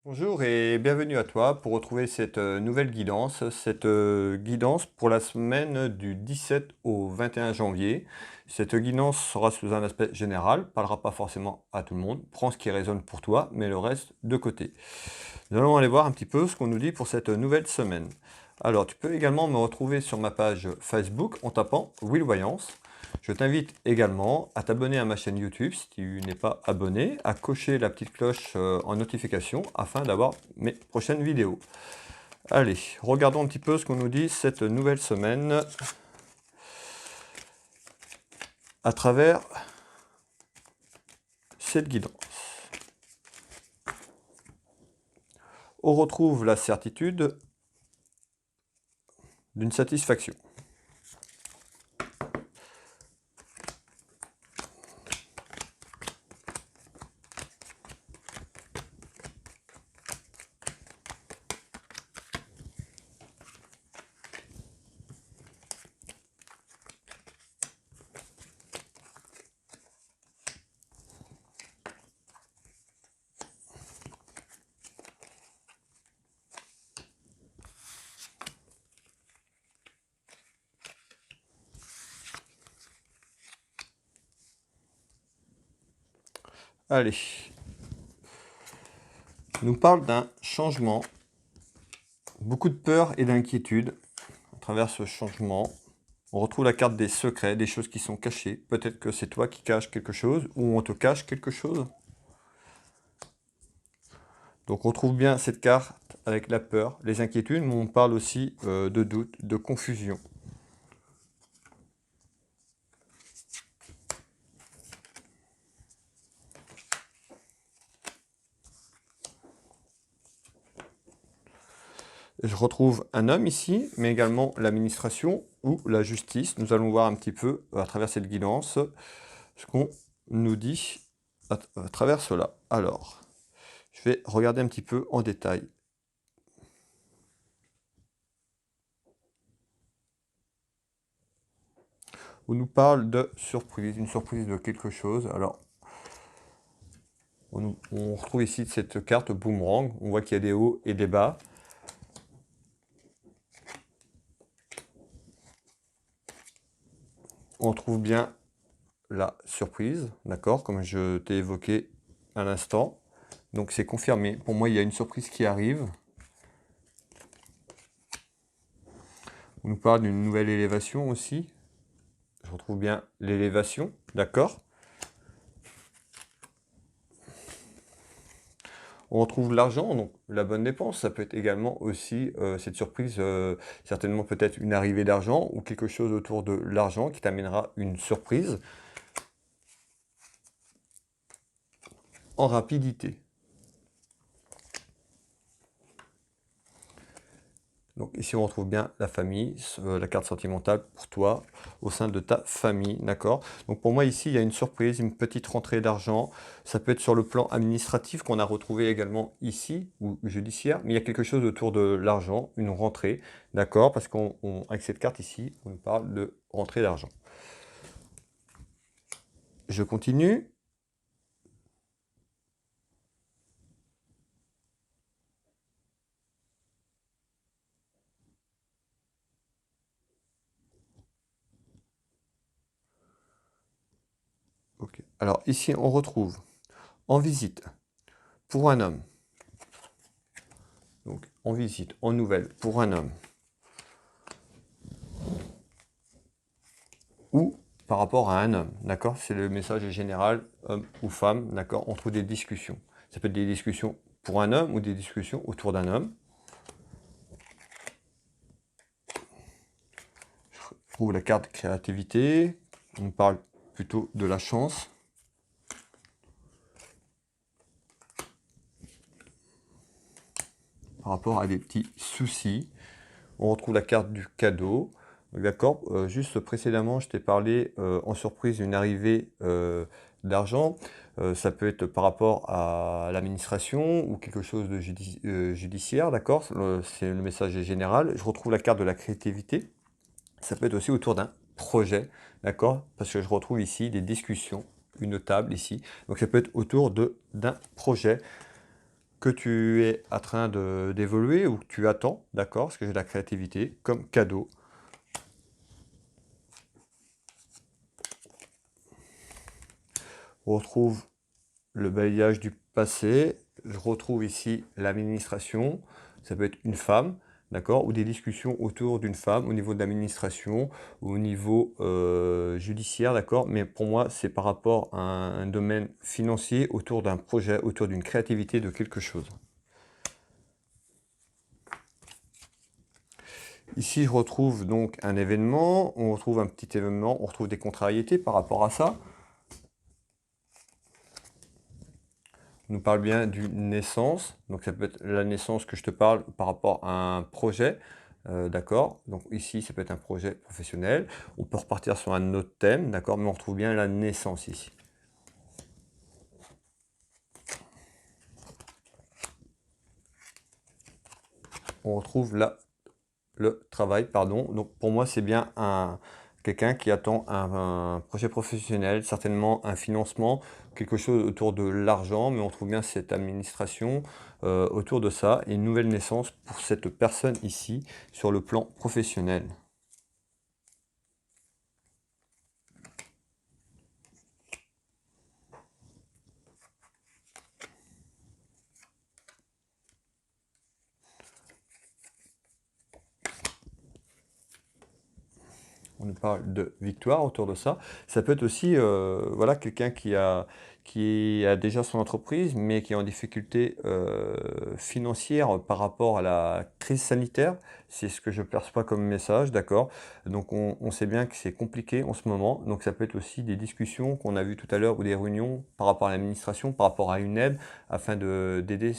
Bonjour et bienvenue à toi pour retrouver cette nouvelle guidance, guidance pour la semaine du 17 au 21 janvier. Cette guidance sera sous un aspect général, parlera pas forcément à tout le monde, prends ce qui résonne pour toi, mais le reste de côté. Nous allons aller voir un petit peu ce qu'on nous dit pour cette nouvelle semaine. Alors, tu peux également me retrouver sur ma page Facebook en tapant Will Voyance. Je t'invite également à t'abonner à ma chaîne YouTube si tu n'es pas abonné, à cocher la petite cloche en notification afin d'avoir mes prochaines vidéos. Allez, regardons un petit peu ce qu'on nous dit cette nouvelle semaine à travers cette guidance. On retrouve la certitude d'une satisfaction. Allez, on nous parle d'un changement, beaucoup de peur et d'inquiétude à travers ce changement. On retrouve la carte des secrets, des choses qui sont cachées. Peut-être que c'est toi qui caches quelque chose ou on te cache quelque chose. Donc on retrouve bien cette carte avec la peur, les inquiétudes, mais on parle aussi de doute, de confusion. Je retrouve un homme ici, mais également l'administration ou la justice. Nous allons voir un petit peu à travers cette guidance ce qu'on nous dit à travers cela. Alors, je vais regarder un petit peu en détail. On nous parle de surprise, une surprise de quelque chose. Alors, on retrouve ici cette carte boomerang. On voit qu'il y a des hauts et des bas. On trouve bien la surprise, d'accord, comme je t'ai évoqué à l'instant. Donc c'est confirmé. Pour moi, il y a une surprise qui arrive. On nous parle d'une nouvelle élévation aussi. Je retrouve bien l'élévation, d'accord. On retrouve l'argent, donc la bonne dépense. Ça peut être également aussi cette surprise, certainement peut-être une arrivée d'argent ou quelque chose autour de l'argent qui t'amènera une surprise en rapidité. Donc ici, on retrouve bien la famille, la carte sentimentale pour toi, au sein de ta famille, d'accord? Donc pour moi, ici, il y a une surprise, une petite rentrée d'argent. Ça peut être sur le plan administratif qu'on a retrouvé également ici, ou judiciaire, mais il y a quelque chose autour de l'argent, une rentrée, d'accord? Parce qu'avec cette carte ici, on nous parle de rentrée d'argent. Je continue. Ok. Alors ici, on retrouve en visite pour un homme. Donc en visite, en nouvelle pour un homme. Ou par rapport à un homme, d'accord? C'est le message général, homme ou femme, d'accord? On trouve des discussions. Ça peut être des discussions pour un homme ou des discussions autour d'un homme. Je trouve la carte créativité. On parle plutôt de la chance. Par rapport à des petits soucis. On retrouve la carte du cadeau. D'accord, juste précédemment, je t'ai parlé en surprise d'une arrivée d'argent. Ça peut être par rapport à l'administration ou quelque chose de judiciaire, d'accord? C'est le message général. Je retrouve la carte de la créativité. Ça peut être aussi autour d'un projet, d'accord? Parce que je retrouve ici des discussions, une table ici. Donc ça peut être autour d'un projet que tu es en train d'évoluer ou que tu attends, d'accord? Parce que j'ai la créativité comme cadeau. On retrouve le balayage du passé. Je retrouve ici l'administration. Ça peut être une femme, d'accord? Ou des discussions autour d'une femme au niveau de l'administration, au niveau judiciaire, d'accord? Mais pour moi, c'est par rapport à un domaine financier, autour d'un projet, autour d'une créativité, de quelque chose. Ici, je retrouve donc un événement, on retrouve un petit événement, on retrouve des contrariétés par rapport à ça. On nous parle bien d'une naissance, donc ça peut être la naissance que je te parle par rapport à un projet, d'accord? Donc ici, ça peut être un projet professionnel. On peut repartir sur un autre thème, d'accord? Mais on retrouve bien la naissance ici. On retrouve là le travail, pardon. Donc pour moi, c'est bien quelqu'un qui attend un projet professionnel, certainement un financement, quelque chose autour de l'argent, mais on trouve bien cette administration autour de ça, et une nouvelle naissance pour cette personne ici sur le plan professionnel. On nous parle de victoire autour de ça. Ça peut être aussi voilà, quelqu'un qui a déjà son entreprise, mais qui est en difficulté financière par rapport à la crise sanitaire. C'est ce que je perçois comme message, d'accord? Donc on sait bien que c'est compliqué en ce moment. Donc ça peut être aussi des discussions qu'on a vues tout à l'heure ou des réunions par rapport à l'administration, par rapport à une aide, afin d'aider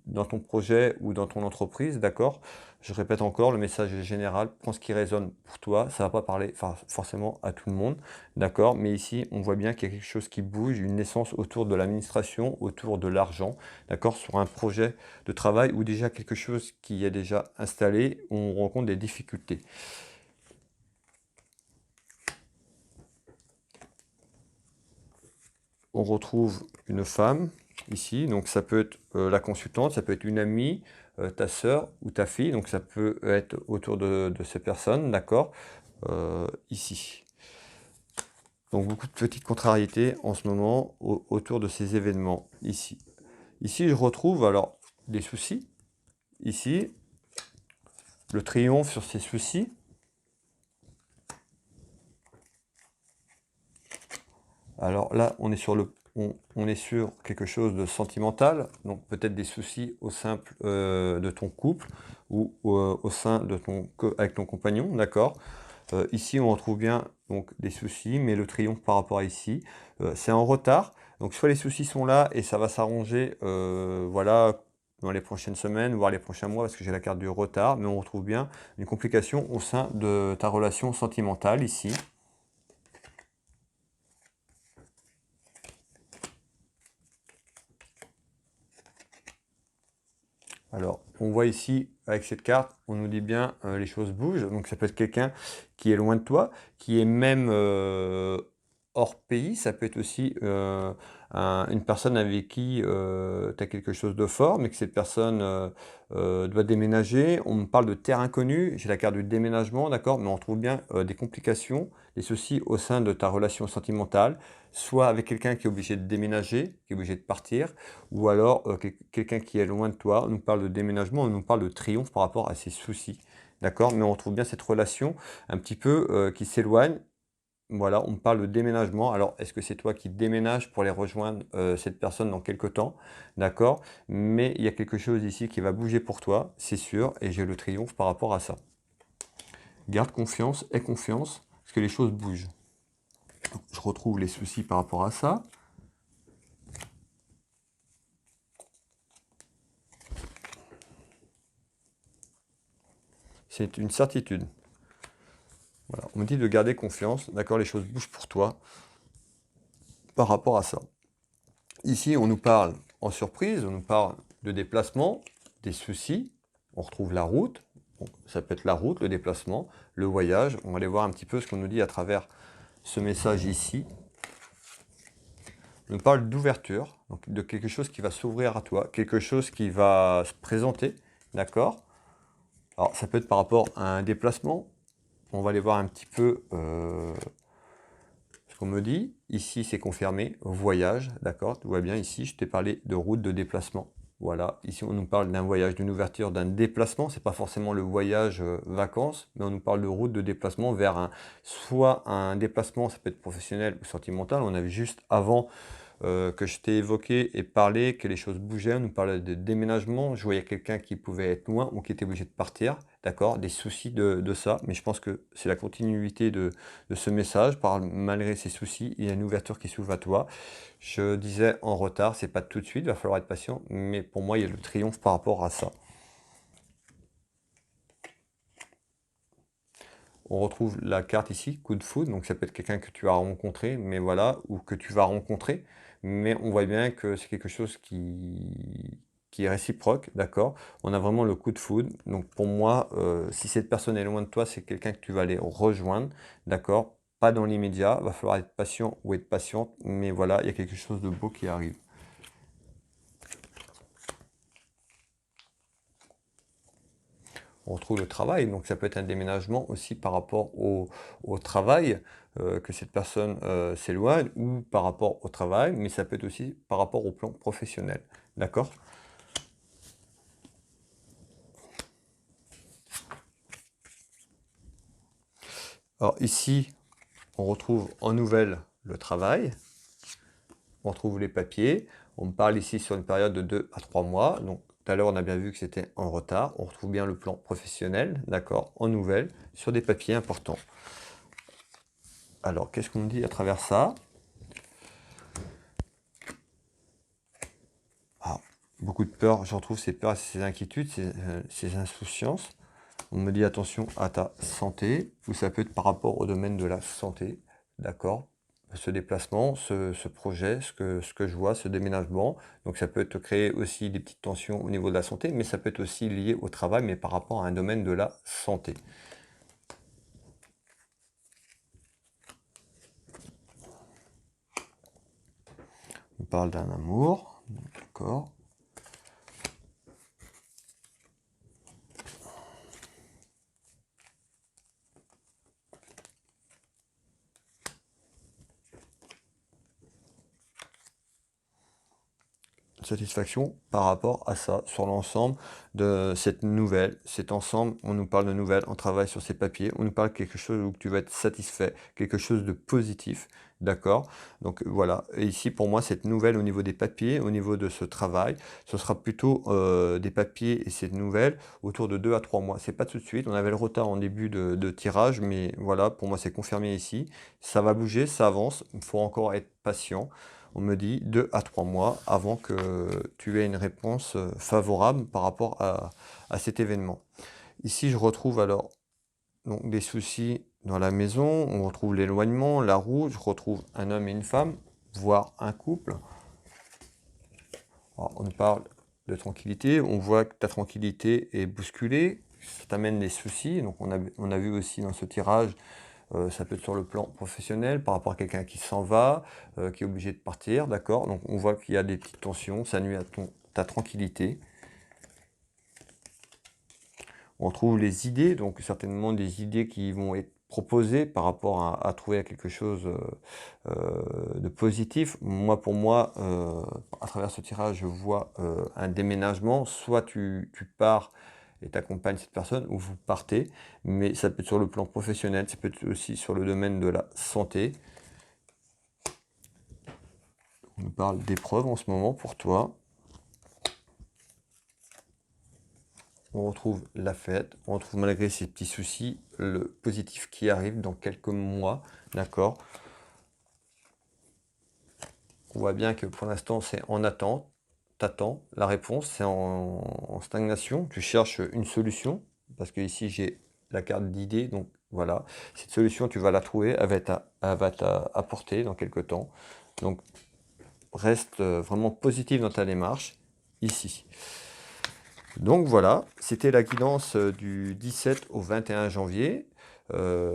dans ton projet ou dans ton entreprise, d'accord? Je répète encore, le message est général, prends ce qui résonne pour toi, ça ne va pas parler forcément à tout le monde, d'accord? Mais ici, on voit bien qu'il y a quelque chose qui bouge, une naissance autour de l'administration, autour de l'argent, d'accord? Sur un projet de travail ou déjà quelque chose qui est déjà installé, on rencontre des difficultés. On retrouve une femme ici, donc ça peut être la consultante, ça peut être une amie, ta sœur ou ta fille, donc ça peut être autour de ces personnes, d'accord, ici. Donc beaucoup de petites contrariétés en ce moment autour de ces événements ici. Ici, je retrouve alors des soucis, ici, le triomphe sur ces soucis. Alors là, on est sur quelque chose de sentimental, donc peut-être des soucis au sein de ton couple ou au sein de avec ton compagnon, d'accord? Ici, on retrouve bien donc des soucis, mais le triomphe par rapport à ici, c'est en retard. Donc soit les soucis sont là et ça va s'arranger, voilà, dans les prochaines semaines, voire les prochains mois, parce que j'ai la carte du retard, mais on retrouve bien une complication au sein de ta relation sentimentale ici. Alors, on voit ici, avec cette carte, on nous dit bien les choses bougent. Donc, ça peut être quelqu'un qui est loin de toi, qui est même hors pays. Ça peut être aussi une personne avec qui tu as quelque chose de fort, mais que cette personne doit déménager. On me parle de terre inconnue. J'ai la carte du déménagement, d'accord? Mais on trouve bien des complications, des soucis au sein de ta relation sentimentale, soit avec quelqu'un qui est obligé de déménager, qui est obligé de partir, ou alors quelqu'un qui est loin de toi. On nous parle de déménagement, on nous parle de triomphe par rapport à ses soucis. D'accord? Mais on retrouve bien cette relation un petit peu qui s'éloigne. Voilà, on parle de déménagement. Alors, est-ce que c'est toi qui déménages pour aller rejoindre cette personne dans quelques temps? D'accord? Mais il y a quelque chose ici qui va bouger pour toi, c'est sûr, et j'ai le triomphe par rapport à ça. Garde confiance, aie confiance, parce que les choses bougent. Je retrouve les soucis par rapport à ça. C'est une certitude. Voilà, on me dit de garder confiance, d'accord, les choses bougent pour toi par rapport à ça. Ici, on nous parle en surprise, on nous parle de déplacement, des soucis, on retrouve la route, bon, ça peut être la route, le déplacement, le voyage, on va aller voir un petit peu ce qu'on nous dit à travers ce message ici. on nous parle d'ouverture, donc de quelque chose qui va s'ouvrir à toi, quelque chose qui va se présenter, d'accord? Alors, ça peut être par rapport à un déplacement. On va aller voir un petit peu ce qu'on me dit. Ici, c'est confirmé, voyage, d'accord? Tout va bien. Ici, je t'ai parlé de route de déplacement. Voilà, ici on nous parle d'un voyage, d'une ouverture, d'un déplacement. C'est pas forcément le voyage vacances, mais on nous parle de route de déplacement vers soit un déplacement, ça peut être professionnel ou sentimental. On avait juste avant que je t'ai évoqué et parlé, que les choses bougeaient. On nous parlait de déménagement. Je voyais quelqu'un qui pouvait être loin ou qui était obligé de partir, d'accord? Des soucis de ça, mais je pense que c'est la continuité de ce message. Malgré ces soucis, il y a une ouverture qui s'ouvre à toi. Je disais en retard, c'est pas tout de suite, il va falloir être patient, mais pour moi, il y a le triomphe par rapport à ça. On retrouve la carte ici, coup de foudre, donc ça peut être quelqu'un que tu as rencontré, mais voilà, ou que tu vas rencontrer, mais on voit bien que c'est quelque chose qui est réciproque, d'accord? On a vraiment le coup de foudre, donc pour moi, si cette personne est loin de toi, c'est quelqu'un que tu vas aller rejoindre, d'accord? Pas dans l'immédiat, va falloir être patient ou être patiente, mais voilà, il y a quelque chose de beau qui arrive. On retrouve le travail, donc ça peut être un déménagement aussi par rapport au travail, que cette personne s'éloigne, ou par rapport au travail, mais ça peut être aussi par rapport au plan professionnel. D'accord? Alors ici, on retrouve en nouvelle le travail, on retrouve les papiers, on me parle ici sur une période de 2 à 3 mois, donc tout à l'heure on a bien vu que c'était en retard, on retrouve bien le plan professionnel, d'accord, en nouvelle, sur des papiers importants. Alors, qu'est-ce qu'on me dit à travers ça? Ah, beaucoup de peur, je retrouve ces peurs, ces inquiétudes, ces insouciances. On me dit attention à ta santé, ou ça peut être par rapport au domaine de la santé, d'accord? Ce déplacement, ce projet, ce que je vois, ce déménagement. Donc ça peut te créer aussi des petites tensions au niveau de la santé, mais ça peut être aussi lié au travail, mais par rapport à un domaine de la santé. On parle d'un amour, d'accord? Satisfaction par rapport à ça, sur l'ensemble de cette nouvelle, cet ensemble, on nous parle de nouvelles, on travaille sur ces papiers, on nous parle de quelque chose où tu vas être satisfait, quelque chose de positif, d'accord? Donc voilà, et ici pour moi cette nouvelle au niveau des papiers, au niveau de ce travail, ce sera plutôt des papiers et cette nouvelle autour de 2 à 3 mois. C'est pas tout de suite, on avait le retard en début de tirage, mais voilà, pour moi c'est confirmé ici. Ça va bouger, ça avance, il faut encore être patient. On me dit 2 à 3 mois avant que tu aies une réponse favorable par rapport à cet événement. Ici, je retrouve alors donc, des soucis dans la maison, on retrouve l'éloignement, la roue, je retrouve un homme et une femme, voire un couple. Alors, on parle de tranquillité, on voit que ta tranquillité est bousculée, ça t'amène des soucis. Donc on a vu aussi dans ce tirage, ça peut être sur le plan professionnel, par rapport à quelqu'un qui s'en va, qui est obligé de partir, d'accord? Donc on voit qu'il y a des petites tensions, ça nuit à ta tranquillité. On retrouve les idées, donc certainement des idées qui vont être proposées par rapport à trouver quelque chose de positif. Moi, pour moi, à travers ce tirage, je vois un déménagement. Soit tu pars et tu accompagnes cette personne, ou vous partez, mais ça peut être sur le plan professionnel, ça peut être aussi sur le domaine de la santé. On nous parle d'épreuves en ce moment pour toi. On retrouve la fête, on retrouve malgré ces petits soucis, le positif qui arrive dans quelques mois, d'accord? On voit bien que pour l'instant c'est en attente, t'attends la réponse, c'est en stagnation, tu cherches une solution, parce que ici j'ai la carte d'idée, donc voilà, cette solution tu vas la trouver, elle va t'apporter dans quelques temps, donc reste vraiment positif dans ta démarche, ici. Donc voilà, c'était la guidance du 17 au 21 janvier.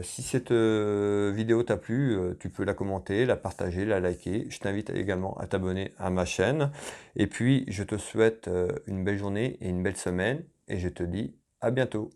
Si cette vidéo t'a plu, tu peux la commenter, la partager, la liker. Je t'invite également à t'abonner à ma chaîne. Et puis, je te souhaite une belle journée et une belle semaine. Et je te dis à bientôt.